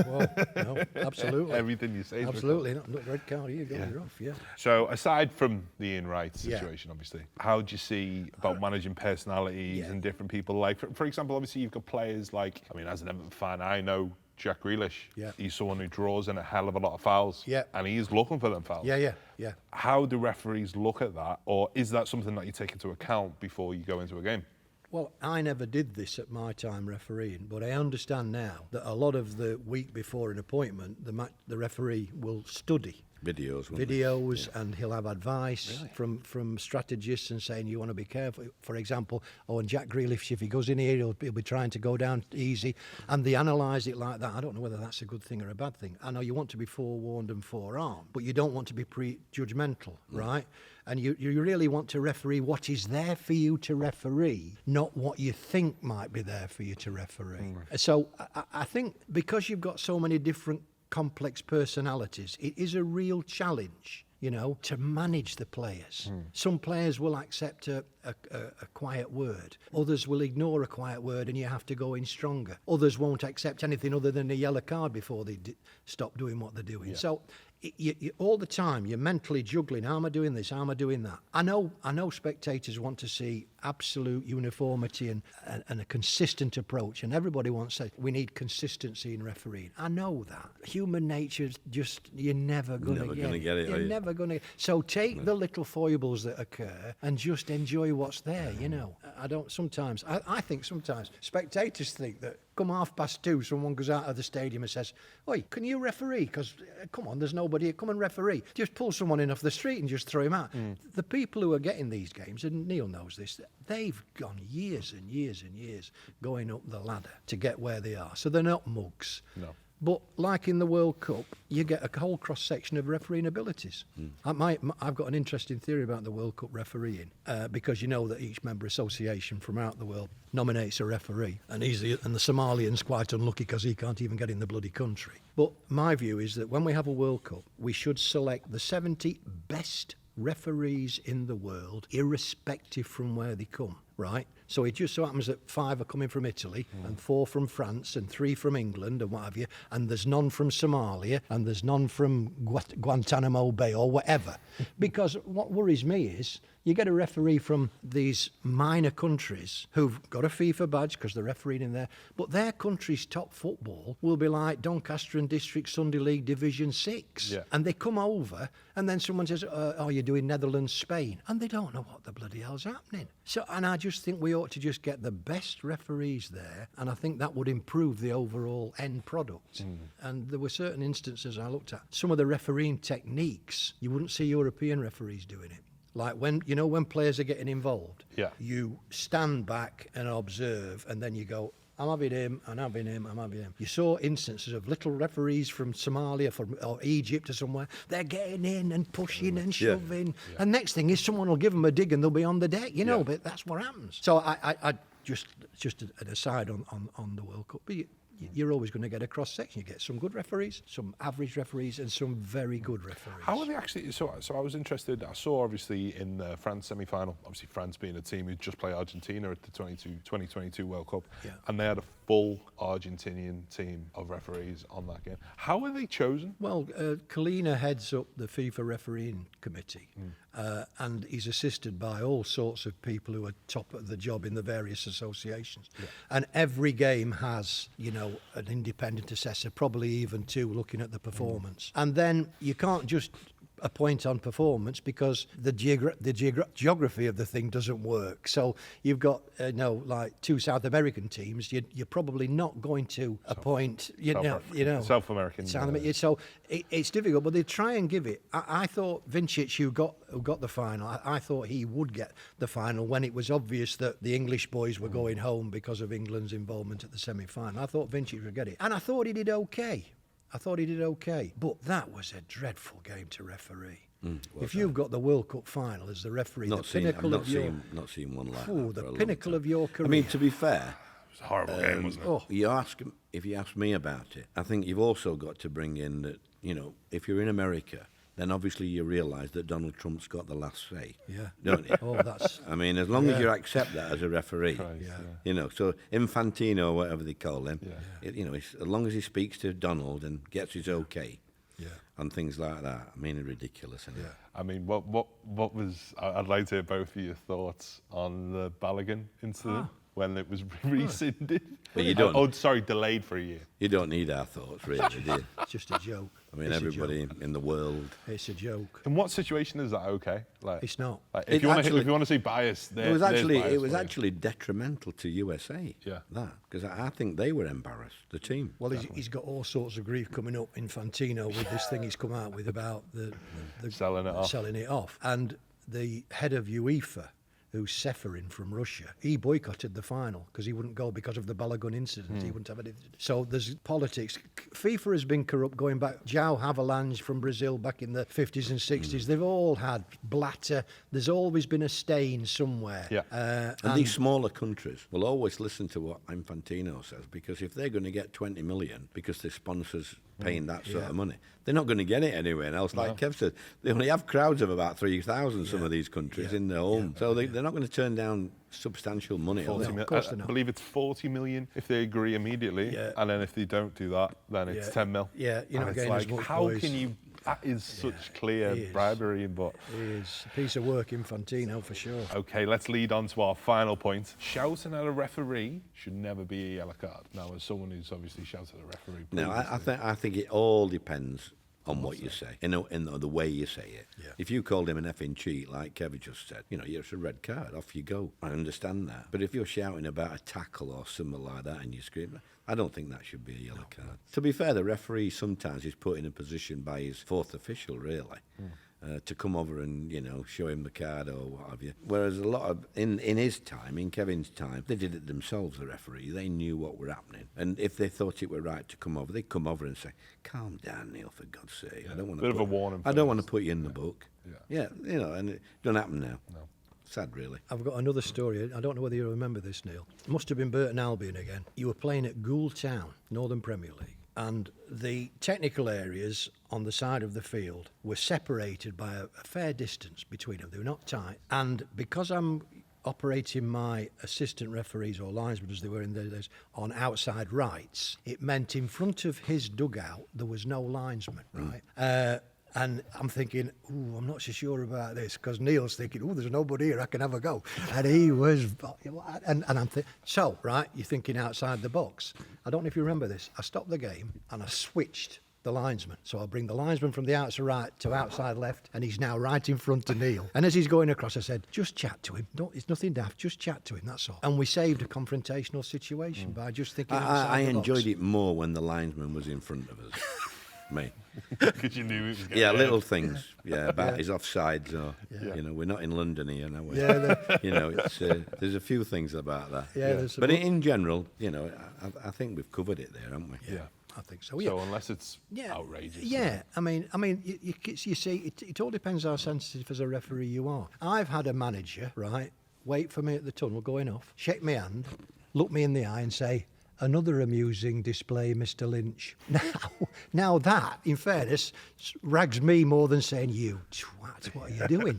A: Well, no, absolutely.
C: Everything you say is
A: absolutely. Not red card, you got it off, yeah.
C: So aside from the Ian Wright situation, obviously, how do you see about managing personalities and different people? Like, for example, obviously you've got players like, as an Everton fan, I know Jack Grealish.
A: Yeah.
C: He's someone who draws in a hell of a lot of fouls.
A: Yeah.
C: And he's looking for them fouls.
A: Yeah.
C: How do referees look at that? Or is that something that you take into account before you go into a game?
A: Well, I never did this at my time refereeing, but I understand now that a lot of the week before an appointment, the referee will study
B: Videos, won't they?
A: videos, and he'll have advice from strategists and saying you want to be careful. For example, and Jack Grealish, if he goes in here, he'll be trying to go down easy, and they analyse it like that. I don't know whether that's a good thing or a bad thing. I know you want to be forewarned and forearmed, but you don't want to be prejudgmental, right? And you really want to referee what is there for you to referee, not what you think might be there for you to referee. So I think because you've got so many different complex personalities, it is a real challenge, you know, to manage the players. Some players will accept a quiet word. Others will ignore a quiet word and you have to go in stronger. Others won't accept anything other than a yellow card before they stop doing what they're doing. Yeah. So you, all the time you're mentally juggling, how am I doing this, how am I doing that? I know spectators want to see absolute uniformity and a consistent approach, and everybody wants to say we need consistency in refereeing. I know that. Human nature, just, you're never going to get it. You're never going to. So take the little foibles that occur and just enjoy what's there, you know. I think sometimes spectators think that come 2:30, someone goes out of the stadium and says, "Oi, can you referee? Because come on, there's nobody here. Come and referee." Just pull someone in off the street and just throw him out. The people who are getting these games, and Neil knows this, they've gone years and years and years going up the ladder to get where they are. So they're not mugs. No. But like in the World Cup, you get a whole cross-section of refereeing abilities. I've got an interesting theory about the World Cup refereeing, because you know that each member association from out the world nominates a referee, and the Somalian's quite unlucky because he can't even get in the bloody country. But my view is that when we have a World Cup, we should select the 70 best referees in the world, irrespective from where they come, right? So it just so happens that 5 are coming from Italy, and 4 from France, and 3 from England, and what have you, and there's none from Somalia, and there's none from Guantanamo Bay or whatever. Because what worries me is you get a referee from these minor countries who've got a FIFA badge because they're refereeing in there, but their country's top football will be like Doncaster and District Sunday League Division 6. Yeah. And they come over, and then someone says, "Oh, you're doing Netherlands, Spain," and they don't know what the bloody hell's happening. So, and I just think we ought to just get the best referees there, and I think that would improve the overall end product. And there were certain instances I looked at. Some of the refereeing techniques, you wouldn't see European referees doing it. Like when players are getting involved, you stand back and observe, and then you go, "I'm having him, I'm having him, I'm having him." You saw instances of little referees from Somalia or Egypt or somewhere. They're getting in and pushing and shoving. Yeah. And next thing is someone will give them a dig and they'll be on the deck, you know, but that's what happens. So I just an aside on the World Cup. But you're always going to get a cross-section. You get some good referees, some average referees, and some very good referees.
C: How are they actually... So I was interested, I saw obviously in the France semi-final, obviously France being a team who just played Argentina at the 2022 World Cup, and they had a full Argentinian team of referees on that game. How are they chosen?
A: Well, Kalina heads up the FIFA refereeing committee, and he's assisted by all sorts of people who are top of the job in the various associations. Yeah. And every game has, you know, an independent assessor, probably even 2, looking at the performance. And then you can't just appoint on performance because the geography of the thing doesn't work. So you've got like 2 South American teams. You're probably not going to appoint
C: South American.
A: So it's difficult, but they try and give it. I thought Vincic, who got the final, I thought he would get the final when it was obvious that the English boys were going home because of England's involvement at the semi-final. I thought Vincic would get it, and I thought he did okay. But that was a dreadful game to referee. If you've got the World Cup final as the referee,
B: not seen one like that.
A: The pinnacle of your career.
B: I mean, to be fair,
C: it was a horrible game, wasn't it?
B: If you ask me about it, I think you've also got to bring in that, you know, if you're in America, then obviously you realise that Donald Trump's got the last say, don't you? I mean, as long as you accept that as a referee, you know, so Infantino, or whatever they call him, you know, as long as he speaks to Donald and gets his okay, and things like that, I mean, it's ridiculous, isn't it?
C: I mean, what was... I'd like to hear both of your thoughts on the Balogun incident. when it was rescinded.
B: But you don't-
C: Oh, sorry, delayed for a year.
B: You don't need our thoughts, really, do you?
A: It's just a joke.
B: I mean,
A: It's a
B: everybody
A: joke.
B: in the world.
A: It's a joke.
C: In what situation is that okay? Like,
A: It's not.
C: Like,
B: It
C: if you want
B: actually-
C: to see bias,
B: It was actually
C: there's bias for you.
B: actually detrimental to USA.
C: Yeah.
B: That because I think they were embarrassed. The team.
A: Well, he's got all sorts of grief coming up, Infantino, with this thing he's come out with about the
C: Selling it off.
A: selling it off. And the head of UEFA, who's Seferin from Russia, he boycotted the final because he wouldn't go because of the Balagun incident. He wouldn't have anything. So there's politics. FIFA has been corrupt going back. João Havelange from Brazil back in the 50s and 60s. They've all had Blatter. There's always been a stain somewhere.
C: Yeah.
B: And these smaller countries will always listen to what Infantino says, because if they're going to get 20 million because their sponsors paying that sort of money, they're not going to get it anywhere else. Like Kev said, they only have crowds of about 3,000, some of these countries, in their home. So they're not going to turn down substantial money.
C: 40
B: are they?
C: mil-
A: course
C: I
A: they're not.
C: believe it's 40 million if they agree immediately,
A: Yeah.
C: and then if they don't do that, then it's 10 mil.
A: Yeah, you're not
C: And it's
A: getting
C: like,
A: as much,
C: how
A: boys.
C: can you? That is such clear
A: it is.
C: bribery, but.
A: It is a piece of work, Infantino, for sure.
C: Okay, let's lead on to our final point. Shouting at a referee should never be a yellow card. Now, as someone who's obviously shouted at a referee,
B: No, I think it all depends on what you say, in the way you say it.
A: Yeah.
B: If you called him an effing cheat, like Kevin just said, it's a red card, off you go. I understand that. But if you're shouting about a tackle or something like that and you scream, I don't think that should be a yellow card. To be fair, the referee sometimes is put in a position by his fourth official, really. To come over and, show him the card or what have you. Whereas a lot of, in his time, in Kevin's time, they did it themselves, the referee. They knew what were happening. And if they thought it were right to come over, they'd come over and say, calm down, Neil, for God's sake. I don't want
C: Bit of a warning
B: I don't
C: first.
B: want to put you in the book. Yeah, and it don't happen now.
C: No.
B: Sad, really.
A: I've got another story. I don't know whether you remember this, Neil. It must have been Burton Albion again. You were playing at Gould Town, Northern Premier League, and the technical areas on the side of the field were separated by a fair distance between them. They were not tight. And because I'm operating my assistant referees or linesmen, as they were in those, on outside rights, it meant in front of his dugout there was no linesman, right? And I'm thinking, I'm not so sure about this, because Neil's thinking, there's nobody here, I can have a go. And he was, and I'm thinking, so, right, you're thinking outside the box. I don't know if you remember this. I stopped the game and I switched the linesman. So I'll bring the linesman from the outside right to outside left, and he's now right in front of Neil. And as he's going across, I said, just chat to him. It's nothing daft, just chat to him, that's all. And we saved a confrontational situation by just thinking outside
B: I
A: the box.
B: enjoyed it more when the linesman was in front of us. Me.
C: Because you knew it was going
B: Yeah,
C: to
B: little things. Yeah, about his offsides or, we're not in London here, no we?
A: Yeah,
B: it's there's a few things about that.
A: Yeah, there's a
B: but
A: book-
B: in general, I think we've covered it there, haven't we?
C: Yeah.
A: I think so, yeah.
C: So unless it's outrageous.
A: Yeah, I mean, you see, it all depends how sensitive as a referee you are. I've had a manager, right, wait for me at the tunnel going off, shake my hand, look me in the eye and say, another amusing display, Mr. Lynch. Now that, in fairness, rags me more than saying, you twat, what are you doing?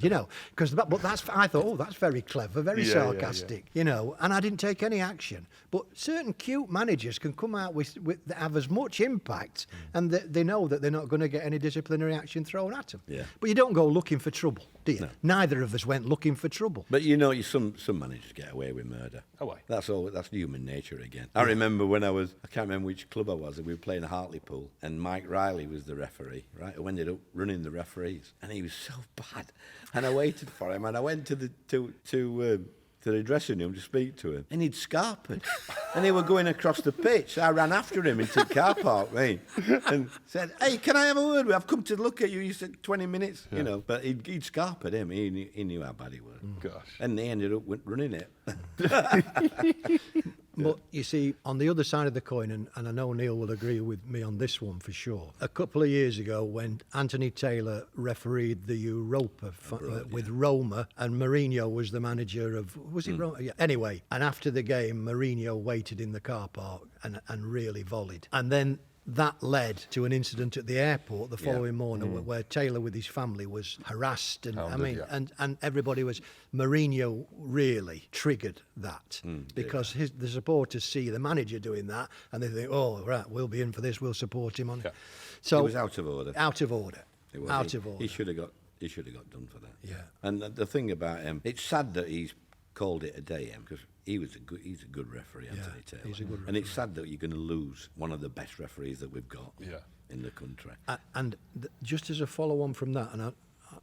A: But I thought, that's very clever, very sarcastic, and I didn't take any action. But certain cute managers can come out with that have as much impact, and they know that they're not going to get any disciplinary action thrown at them.
B: Yeah.
A: But you don't go looking for trouble, do you?
B: No.
A: Neither of us went looking for trouble.
B: But some managers get away with murder.
C: Oh, why?
B: That's all. That's human nature again. I remember when I can't remember which club I was, and we were playing Hartlepool, and Mike Riley was the referee, right? Who ended up running the referees, and he was so bad. And I waited for him, and I went to the dressing room to speak to him, and he'd scarpered, and they were going across the pitch. I ran after him into the car park, mate, and said, "Hey, can I have a word? I've come to look at you." You said 20 minutes, but he'd scarpered him. He knew how bad he was.
C: Gosh.
B: And they ended up running it.
A: But you see, on the other side of the coin, and I know Neil will agree with me on this one for sure, a couple of years ago when Anthony Taylor refereed the Europa with Roma, and Mourinho was the manager of, was it Roma? Yeah. Anyway, and after the game, Mourinho waited in the car park and really volleyed. And then that led to an incident at the airport the following morning where Taylor with his family was harassed, and and everybody was. Mourinho really triggered that because the supporters see the manager doing that and they think, oh right, we'll be in for this, we'll support him on it. So
B: it was out of order.
A: Out of order.
B: It was.
A: Of order.
B: He should have got done for that.
A: Yeah.
B: And the thing about him, it's sad that he's called it a day, because he's a good referee, Anthony Taylor.
A: He's a good
B: And it's sad that you're going to lose one of the best referees that we've got in the country.
A: And just as a follow-on from that, and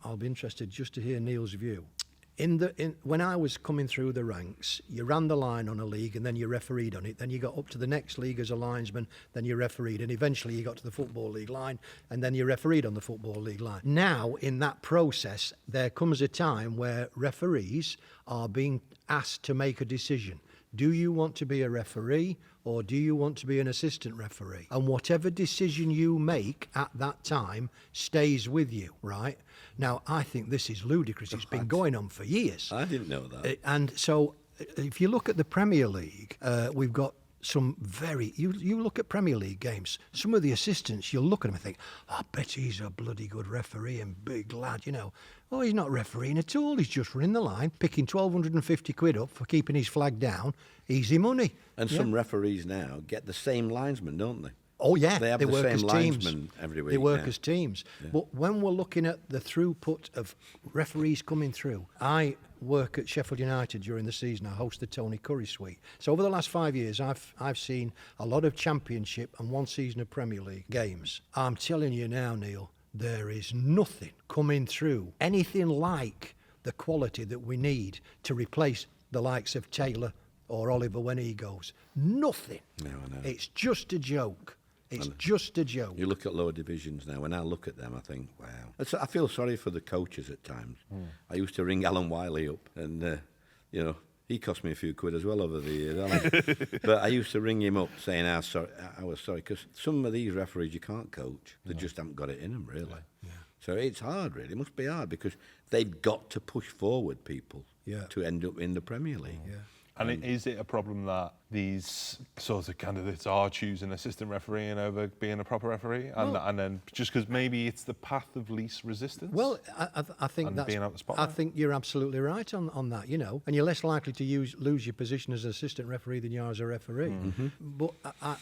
A: I'll be interested just to hear Neil's view. When I was coming through the ranks, you ran the line on a league and then you refereed on it. Then you got up to the next league as a linesman, then you refereed, and eventually you got to the Football League line and then you refereed on the Football League line. Now, in that process, there comes a time where referees are being asked to make a decision. Do you want to be a referee or do you want to be an assistant referee? And whatever decision you make at that time stays with you, right? Now, I think this is ludicrous. It's been going on for years.
B: I didn't know that.
A: And so, if you look at the Premier League, we've got some you look at Premier League games, some of the assistants, you'll look at them and think, I bet he's a bloody good referee and big lad, you know. Oh, he's not refereeing at all. He's just running the line, picking 1,250 quid up for keeping his flag down. Easy money.
B: And some referees now get the same linesman, don't they?
A: Oh, yeah.
B: They have
A: they
B: the
A: work
B: same
A: as
B: linesman
A: teams.
B: every week.
A: They work
B: now.
A: as teams. Yeah. But when we're looking at the throughput of referees coming through, I work at Sheffield United during the season. I host the Tony Curry Suite. So over the last 5 years, I've seen a lot of Championship and one season of Premier League games. I'm telling you now, Neil, there is nothing coming through, anything like the quality that we need to replace the likes of Taylor or Oliver when he goes. Nothing.
B: No, I know.
A: It's just a joke. It's just a joke.
B: You look at lower divisions now, when I look at them, I think, wow. I feel sorry for the coaches at times. I used to ring Alan Wiley up, and, he cost me a few quid as well over the years, Alan. But I used to ring him up saying I was sorry, because some of these referees you can't coach. They just haven't got it in them, really. Yeah. So it's hard, really. It must be hard, because they've got to push forward people to end up in the Premier League.
A: Yeah.
C: And is it a problem that these sorts of candidates are choosing assistant refereeing over being a proper referee? And then just because maybe it's the path of least resistance?
A: Well, I think
C: and
A: that's...
C: being out the spotlight?
A: I think you're absolutely right on that, you know. And you're less likely to lose your position as an assistant referee than you are as a referee. Mm-hmm. But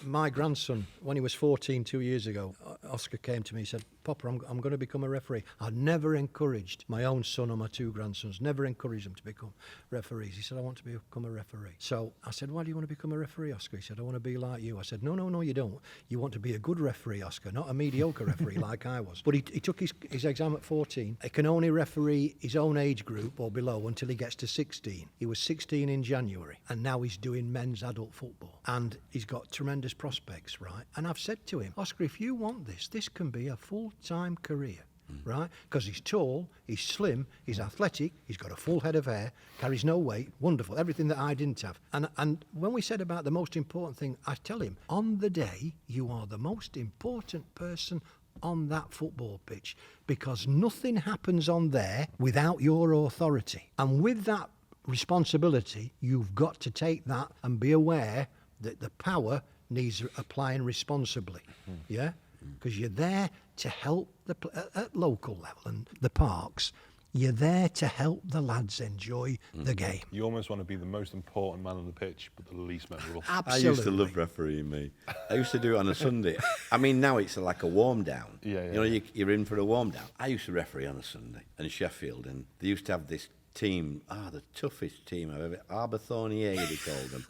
A: my grandson, when he was 14 2 years ago, Oscar came to me and said, Papa, I'm going to become a referee. I never encouraged my own son or my two grandsons, never encouraged them to become referees. He said, I want to become a referee. So I said, why do you want to become a referee, Oscar? He said, I want to be like you. I said, no, you don't. You want to be a good referee, Oscar, not a mediocre referee like I was. But he took his exam at 14. He can only referee his own age group or below until he gets to 16. He was 16 in January, and now he's doing men's adult football. And he's got tremendous prospects, right? And I've said to him, Oscar, if you want this can be a full-time career. Right? Because he's tall, he's slim, he's athletic, he's got a full head of hair, carries no weight, wonderful, everything that I didn't have. And when we said about the most important thing, I tell him, on the day, you are the most important person on that football pitch, because nothing happens on there without your authority. And with that responsibility, you've got to take that and be aware that the power needs applying responsibly. Yeah? Because you're there to help at local level and the parks. You're there to help the lads enjoy the game.
C: You almost want to be the most important man on the pitch, but the least memorable.
A: Absolutely.
B: I used to love refereeing, me. I used to do it on a Sunday. I mean, now it's like a warm down.
C: Yeah.
B: You're in for a warm down. I used to referee on a Sunday in Sheffield, and they used to have this team, the toughest team I've ever, Arbothornier, they called them.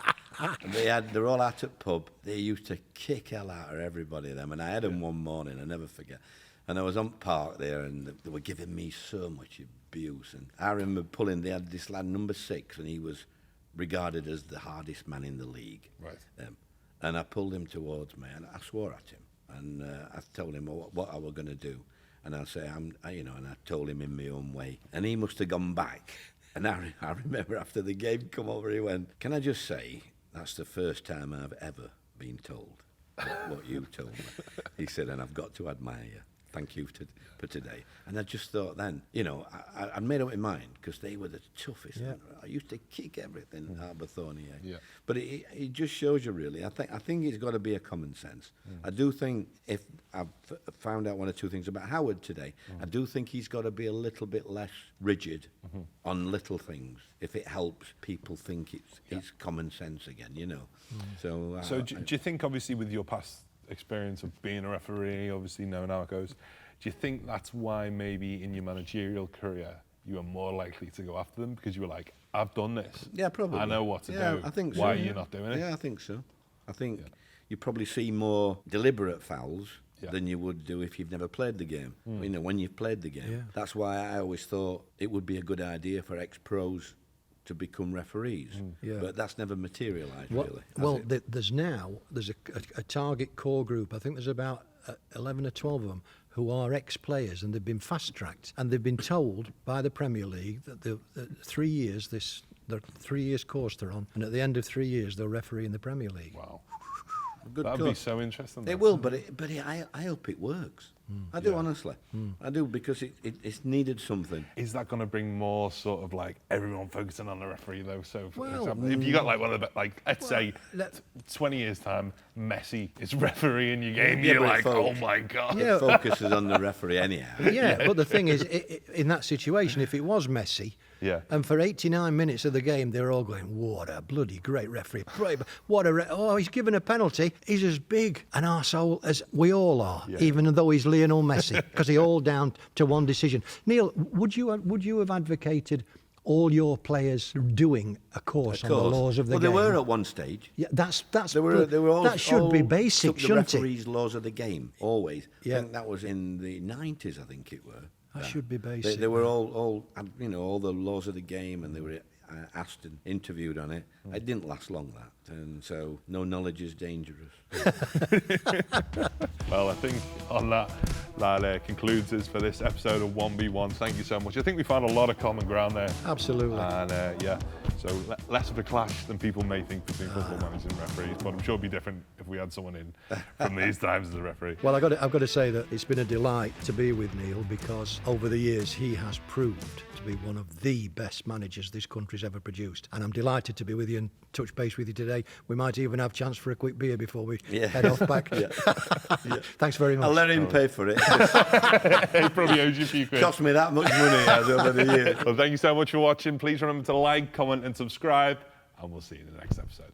B: And they're all out at pub. They used to kick hell out of everybody, them. And I had them one morning, I never forget. And I was on park there, and they were giving me so much abuse. And I remember they had this lad, number 6, and he was regarded as the hardest man in the league.
C: Right.
B: And I pulled him towards me, and I swore at him. And I told him what I was going to do. And I say, and I told him in my own way. And he must have gone back. And I remember after the game come over, he went, can I just say, that's the first time I've ever been told what you told me. He said, and I've got to admire you. Thank you for today. And I just thought then, I'd made up my mind, because they were the toughest.
A: Yeah.
B: I used to kick everything at Arbothornier.
C: Yeah.
B: But it just shows you, really. I think it's got to be a common sense. I do think, if I've found out one or two things about Howard today, I do think he's got to be a little bit less rigid on little things, if it helps people think it's common sense again, So
C: Do you think, obviously, with your past experience of being a referee, obviously knowing how it goes, do you think that's why maybe in your managerial career you were more likely to go after them because you were like, I've done this.
B: Yeah, probably.
C: I know what to do.
B: I think so.
C: Why are you not doing it?
B: Yeah, I think so. I think you probably see more deliberate fouls than you would do if you've never played the game. You know, when you've played the game.
A: Yeah.
B: That's why I always thought it would be a good idea for ex-pros to become referees.
A: Yeah.
B: But that's never materialised,
A: Well,
B: really.
A: well there's a target core group. I think there's about 11 or 12 of them who are ex-players, and they've been fast-tracked, and they've been told by the Premier League that the 3 years, the 3 years course they're on, and at the end of 3 years they'll referee in the Premier League.
C: Wow.
B: Good
C: That'd
B: course.
C: be so interesting.
B: It will, but I hope it works. I do, honestly. I do, because it's needed something.
C: Is that going to bring more sort of like everyone focusing on the referee though? So, for
A: Well,
C: example, if you got like one of the, like, let's say 20 years time, Messi is refereeing your game,
B: Yeah,
C: you're
B: but
C: like,
B: it
C: oh my God.
A: Yeah.
B: It focuses on the referee anyhow.
A: Yeah, but the thing is, in that situation, if it was Messi, and for 89 minutes of the game, they're all going, what a bloody great referee. Oh, he's given a penalty. He's as big an arsehole as we all are, even though he's Lionel Messi, because he all down to one decision. Neil, would you have advocated all your players doing a course on the laws of the game?
B: Well, they were at one stage.
A: Yeah, that's
B: They were all,
A: that should be
B: all
A: basic,
B: took the
A: shouldn't it?
B: referees' laws of the game, always.
A: Yeah.
B: I think that was in the 90s, I think it were.
A: That should be basic.
B: They were all all the laws of the game, and they were asked and interviewed on it. It didn't last long, that, and so no knowledge is dangerous.
C: Well, I think on that concludes us for this episode of 1v1. Thank you so much. I think we found a lot of common ground there.
A: Absolutely.
C: And so less of a clash than people may think between football managers and referees, but I'm sure it'd be different if we had someone in from these times as a referee.
A: Well, I've got to say that it's been a delight to be with Neil, because over the years he has proved to be one of the best managers this country's ever produced. And I'm delighted to be with you and touch base with you today. We might even have a chance for a quick beer before we head off back. Thanks very much.
B: I'll let him pay for it.
C: He probably owes you a few quid.
B: Cost me that much money as over the years.
C: Well, thank you so much for watching. Please remember to like, comment and subscribe, and we'll see you in the next episode.